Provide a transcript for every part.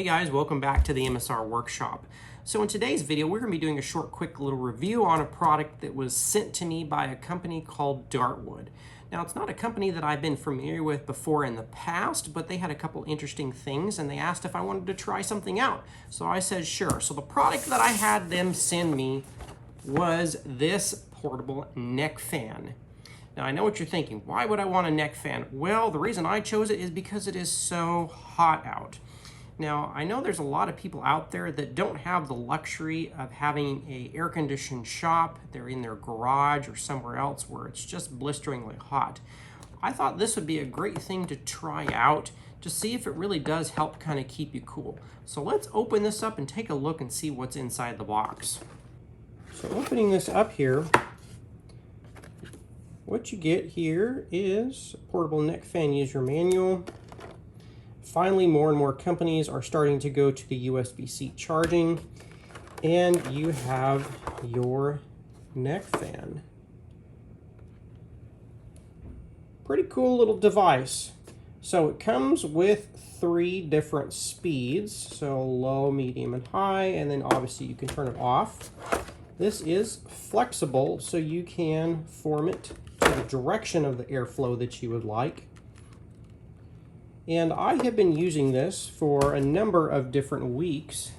guys, welcome back to the MSR Workshop. So in today's video, we're going to be doing a short, quick little review on a product that was sent to me by a company called Dartwood. Now, it's not a company that I've been familiar with before in the past, but they had a couple interesting things and they asked if I wanted to try something out. So I said sure. So the product that I had them send me was this portable neck fan. Now, I know what you're thinking. Why would I want a neck fan? Well, the reason I chose it is because it is so hot out. Now, I know there's a lot of people out there that don't have the luxury of having an air-conditioned shop. They're in their garage or somewhere else where it's just blisteringly hot. I thought this would be a great thing to try out to see if it really does help kind of keep you cool. So let's open this up and take a look and see what's inside the box. So opening this up here, what you get here is a portable neck fan user manual. Finally, more and more companies are starting to go to the USB-C charging, and you have your neck fan. Pretty cool little device. So it comes with 3 different speeds, so low, medium, and high, and then obviously you can turn it off. This is flexible, so you can form it to the direction of the airflow that you would like. And I have been using this for a number of different weeks,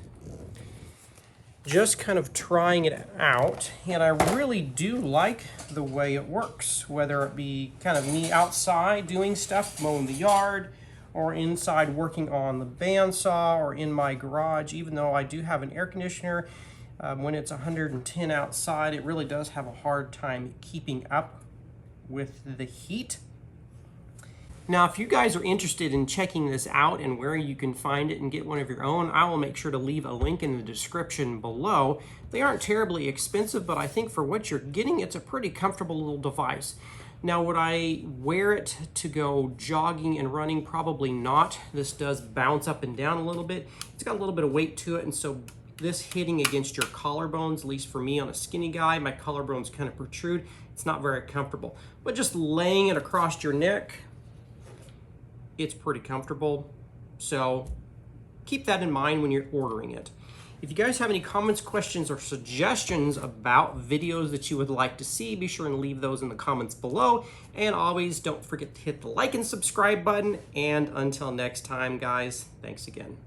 just kind of trying it out, and I really do like the way it works, whether it be kind of me outside doing stuff, mowing the yard, or inside working on the bandsaw, or in my garage. Even though I do have an air conditioner, when it's 110 outside, it really does have a hard time keeping up with the heat. Now, if you guys are interested in checking this out and where you can find it and get one of your own, I will make sure to leave a link in the description below. They aren't terribly expensive, but I think for what you're getting, it's a pretty comfortable little device. Now, would I wear it to go jogging and running? Probably not. This does bounce up and down a little bit. It's got a little bit of weight to it, and so this hitting against your collarbones, at least for me on a skinny guy, my collarbones kind of protrude. It's not very comfortable. But just laying it across your neck, it's pretty comfortable, so keep that in mind when you're ordering it. If you guys have any comments, questions, or suggestions about videos that you would like to see, be sure and leave those in the comments below. And always don't forget to hit the like and subscribe button. And until next time, guys, thanks again.